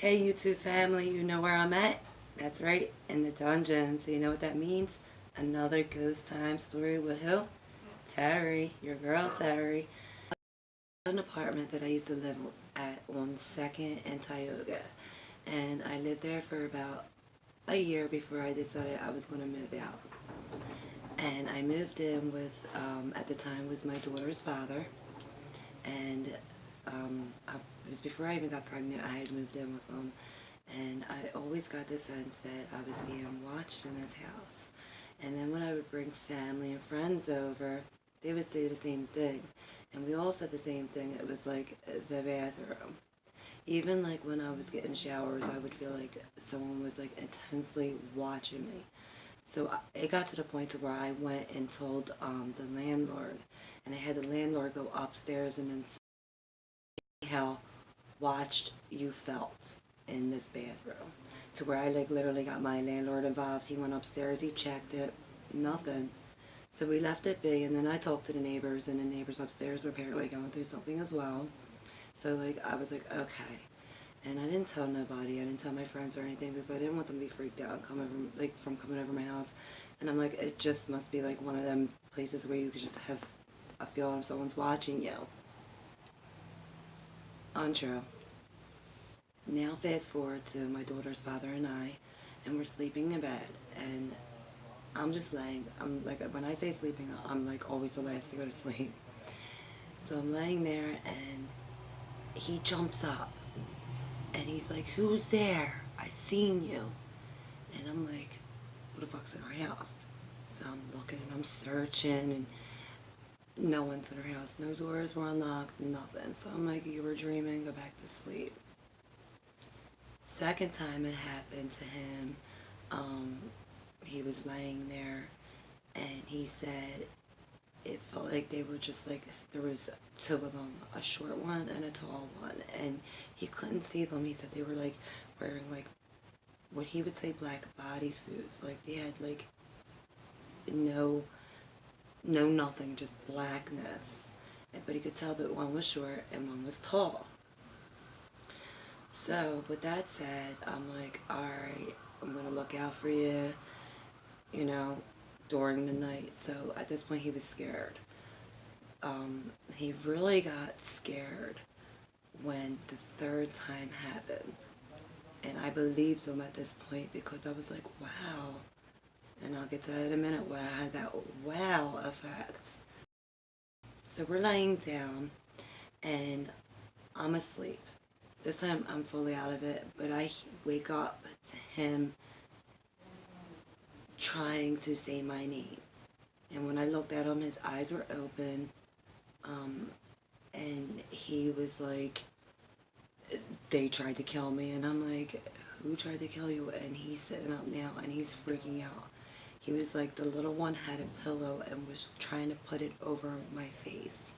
Hey YouTube family, you know where I'm at? That's right, in the dungeon. So you know what that means? Another ghost time story with who? Teri, your girl Teri. An apartment that I used to live at on 2nd and Tioga. And I lived there for about a year before I decided I was going to move out. And I moved in with, at the time, was my daughter's father. And it was before I even got pregnant, I had moved in with him. And I always got the sense that I was being watched in his house. And then when I would bring family and friends over, they would say the same thing. And we all said the same thing. It was like the bathroom. Even like when I was getting showers, I would feel like someone was like intensely watching me. So it got to the point to where I went and told the landlord. And I had the landlord go upstairs and then see how watched you felt in this bathroom, to where I like literally got my landlord involved. He went upstairs, he checked it, nothing. So we left it be, and then I talked to the neighbors, and the neighbors upstairs were apparently going through something as well. So like I was like, okay. And I didn't tell nobody. I didn't tell my friends or anything because I didn't want them to be freaked out and come over, like from coming over my house. And I'm like, it just must be like one of them places where you could just have a feeling if someone's watching you. Untrue. Now fast forward to my daughter's father and we're sleeping in bed, and I'm just laying, I'm like, when I say sleeping, I'm like always the last to go to sleep. So I'm laying there and he jumps up and he's like, who's there? I seen you. And I'm like, who the fuck's in our house? So I'm looking and I'm searching and no one's in our house. No doors were unlocked, nothing. So I'm like, you were dreaming, go back to sleep. Second time it happened to him, he was laying there and he said it felt like they were just like, there was two of them, a short one and a tall one, and he couldn't see them. He said they were like wearing like what he would say black bodysuits, like they had like no nothing, just blackness, but he could tell that one was short and one was tall. So with that said, I'm like, alright, I'm gonna look out for you, you know, during the night. So at this point he was scared. He really got scared when the third time happened. And I believed him at this point because I was like, wow. And I'll get to that in a minute where I had that wow effect. So we're laying down and I'm asleep. This time I'm fully out of it, but I wake up to him trying to say my name. And when I looked at him, his eyes were open. And he was like, they tried to kill me. And I'm like, who tried to kill you? And he's sitting up now and he's freaking out. He was like, the little one had a pillow and was trying to put it over my face.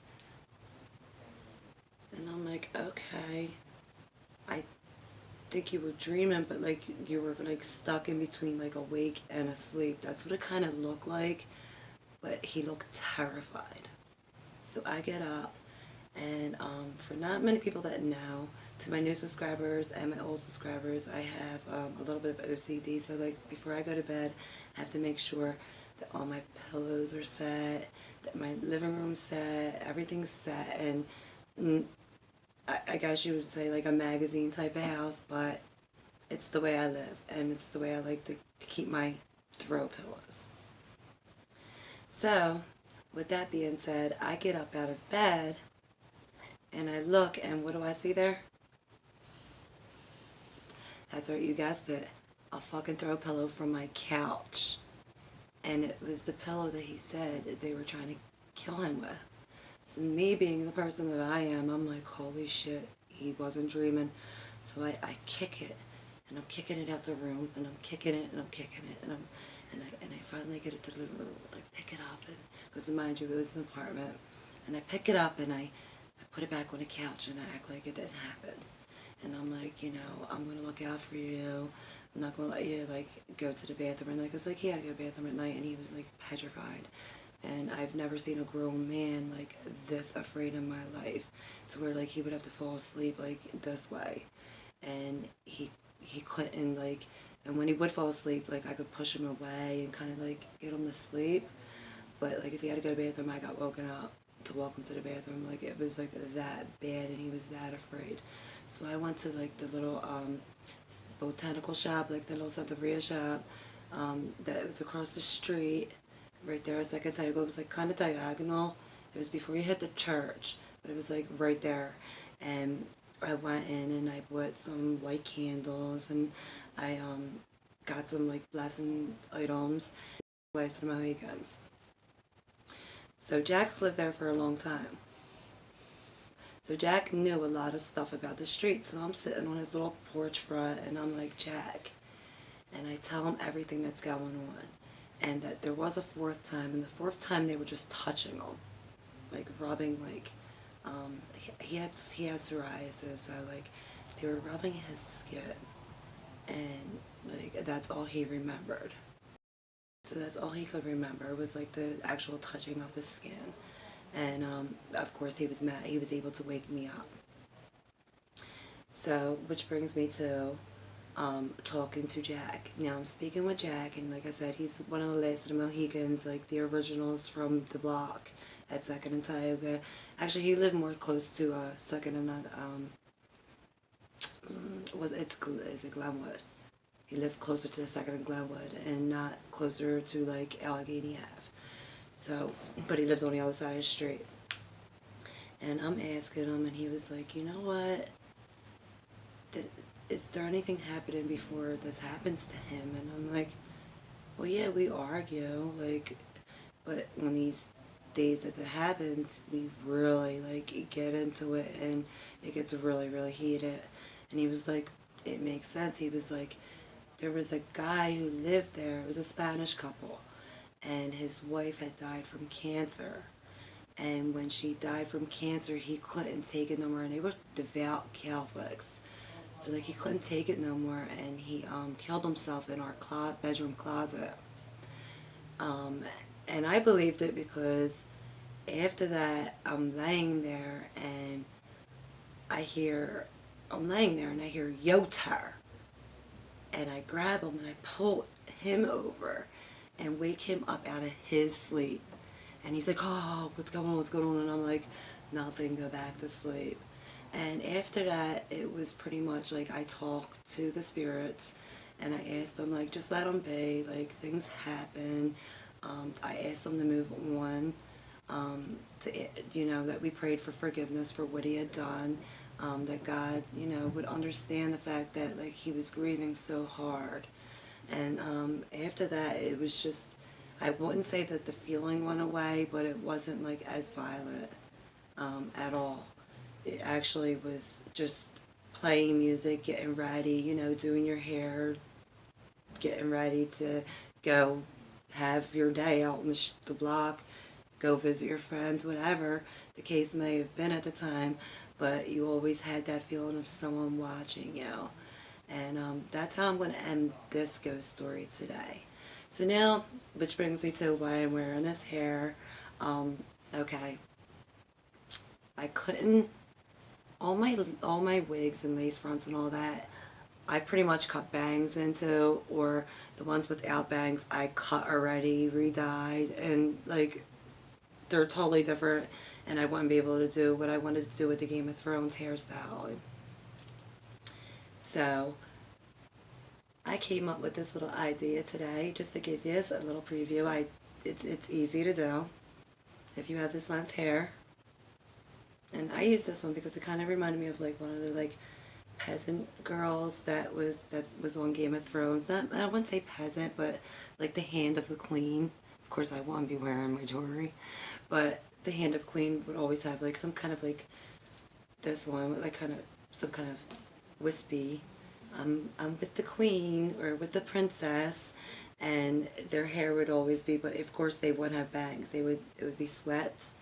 And I'm like, okay, I think you were dreaming, but like you were like stuck in between like awake and asleep. That's what it kind of looked like, but he looked terrified. So I get up, and for not many people that know, to my new subscribers and my old subscribers, I have a little bit of OCD. So like before I go to bed, I have to make sure that all my pillows are set, that my living room's set, everything's set, and I guess you would say like a magazine type of house, but it's the way I live, and it's the way I like to keep my throw pillows. So, with that being said, I get up out of bed, and I look, and what do I see there? That's right, you guessed it. A fucking throw pillow from my couch. And it was the pillow that he said that they were trying to kill him with. So me being the person that I am, I'm like, holy shit, he wasn't dreaming. So I kick it, and I'm kicking it out the room, and I'm kicking it, and I'm kicking it, and I finally get it to the living room, and I pick it up, and because mind you, it was an apartment, and I pick it up, and I put it back on the couch, and I act like it didn't happen. And I'm like, you know, I'm gonna look out for you. I'm not gonna let you like go to the bathroom at night, because like he had to go to the bathroom at night, and he was like petrified. And I've never seen a grown man like this afraid in my life, to where like he would have to fall asleep like this way. and he couldn't, like, and when he would fall asleep, like, I could push him away and kind of like get him to sleep. But like if he had to go to the bathroom, I got woken up to walk him to the bathroom. Like it was like that bad, and he was that afraid. So I went to like the little botanical shop, like the little Cetaphil shop, that was across the street, right there. As I can tell you, it was like kind of diagonal. It was before you hit the church, but it was like right there. And I went in and I bought some white candles, and I got some like blessing items, place the Mohicans. So Jack's lived there for a long time. So Jack knew a lot of stuff about the street. So I'm sitting on his little porch front and I'm like, Jack. And I tell him everything that's going on. And that there was a fourth time. And the fourth time they were just touching him. Like rubbing, like, he has psoriasis. So like they were rubbing his skin. And like that's all he remembered. So that's all he could remember was like the actual touching of the skin. And of course he was mad. He was able to wake me up. So, which brings me to talking to Jack. Now I'm speaking with Jack, and like I said, he's one of the last of the Mohicans, like the originals from the block at 2nd and Tioga. Actually, he lived more close to 2nd and is it Glenwood? He lived closer to the 2nd and Glenwood, and not closer to like Allegheny Ave. So, but he lived on the other side of the street. And I'm asking him, and he was like, you know what? Is there anything happening before this happens to him? And I'm like, well, yeah, we argue, like, but when these days that it happens, we really, like, get into it, and it gets really, really heated. And he was like, it makes sense. He was like, there was a guy who lived there. It was a Spanish couple. And his wife had died from cancer. And when she died from cancer, he couldn't take it no more. And they were devout Catholics. So like he couldn't take it no more, and he killed himself in our bedroom closet. And I believed it because after that, I'm laying there and I hear Yotar. And I grab him and I pull him over and wake him up out of his sleep. And he's like, oh, what's going on? And I'm like, nothing, go back to sleep. And after that, it was pretty much like I talked to the spirits and I asked them, like, just let them be, like, things happen. I asked them to move on, that we prayed for forgiveness for what he had done, that God, would understand the fact that, like, he was grieving so hard. And after that, it was just, I wouldn't say that the feeling went away, but it wasn't, like, as violent at all. It actually was just playing music, getting ready, doing your hair, getting ready to go have your day out on the block, go visit your friends, whatever the case may have been at the time. But you always had that feeling of someone watching you. And that's how I'm going to end this ghost story today. So now, which brings me to why I'm wearing this hair. Okay. I couldn't, all my wigs and lace fronts and all that, I pretty much cut bangs into, or the ones without bangs, I cut already, re-dyed, and like, they're totally different, and I wouldn't be able to do what I wanted to do with the Game of Thrones hairstyle. So, I came up with this little idea today, just to give you a little preview. It's easy to do, if you have this length hair. And I use this one because it kind of reminded me of like one of the like peasant girls that was on Game of Thrones. I wouldn't say peasant, but like the hand of the queen. Of course, I wouldn't be wearing my jewelry, but the hand of queen would always have like some kind of like this one with like some kind of wispy. I'm with the queen or with the princess, and their hair would always be. But of course, they wouldn't have bangs. It would be swept.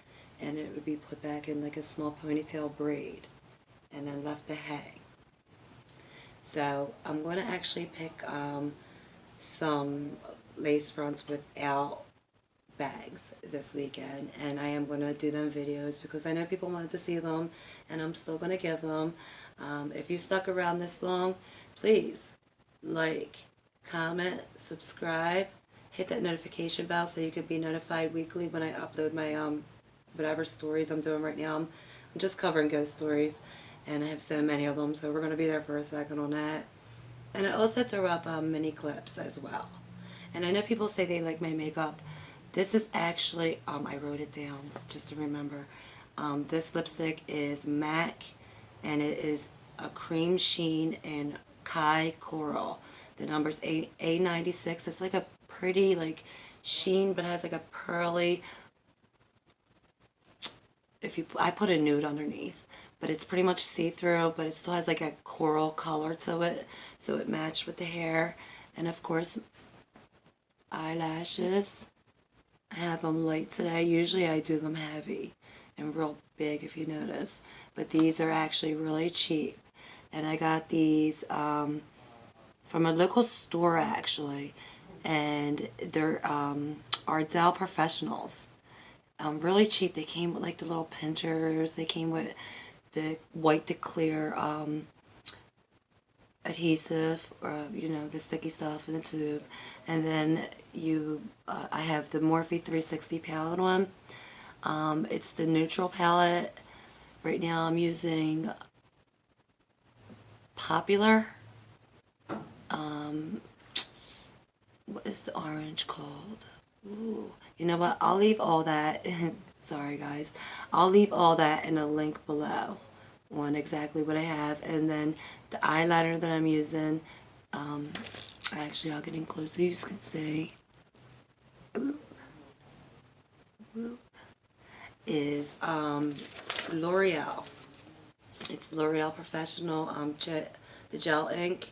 And it would be put back in like a small ponytail braid and then left to hang. So I'm going to actually pick some lace fronts without bags this weekend, and I am going to do them videos because I know people wanted to see them, and I'm still going to give them. If you stuck around this long, please like, comment, subscribe, hit that notification bell so you can be notified weekly when I upload my whatever stories I'm doing right now. I'm just covering ghost stories, and I have so many of them, so we're going to be there for a second on that. And I also throw up mini clips as well. And I know people say they like my makeup. This is actually, I wrote it down just to remember. This lipstick is MAC, and it is a cream sheen in Kai Coral. The number's A96. It's like a pretty like sheen, but it has like a pearly, I put a nude underneath, but it's pretty much see-through, but it still has like a coral color to it, so it matched with the hair. And of course, eyelashes. I have them light today. Usually I do them heavy and real big, if you notice, but these are actually really cheap, and I got these from a local store actually, and they're Ardell Professionals. Really cheap. They came with like the little pinchers. They came with the white to clear adhesive, or you know, the sticky stuff in the tube. And then I have the Morphe 360 palette one. It's the neutral palette. Right now I'm using Popular. What is the orange called? Ooh, you know what? I'll leave all that. Sorry guys. I'll leave all that in a link below on exactly what I have. And then the eyeliner that I'm using, actually I'll get in close so you can see. Oop. Oop. Is L'Oreal. It's L'Oreal Professional the gel ink,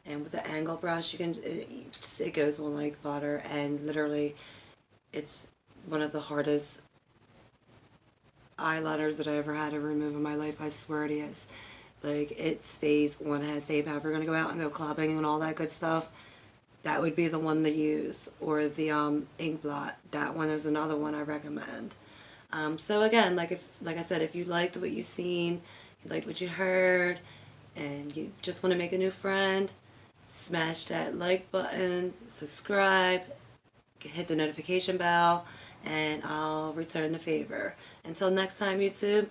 and with the angle brush you can it goes on like butter, and literally it's one of the hardest eyeliners that I ever had to remove in my life. I swear it is. Like, it stays on. It has stay power. If you're gonna go out and go clubbing and all that good stuff, that would be the one to use. Or the ink blot. That one is another one I recommend. So again, like I said, if you liked what you've seen, you liked what you heard, and you just want to make a new friend, smash that like button, subscribe, hit the notification bell, and I'll return the favor. Until next time, YouTube,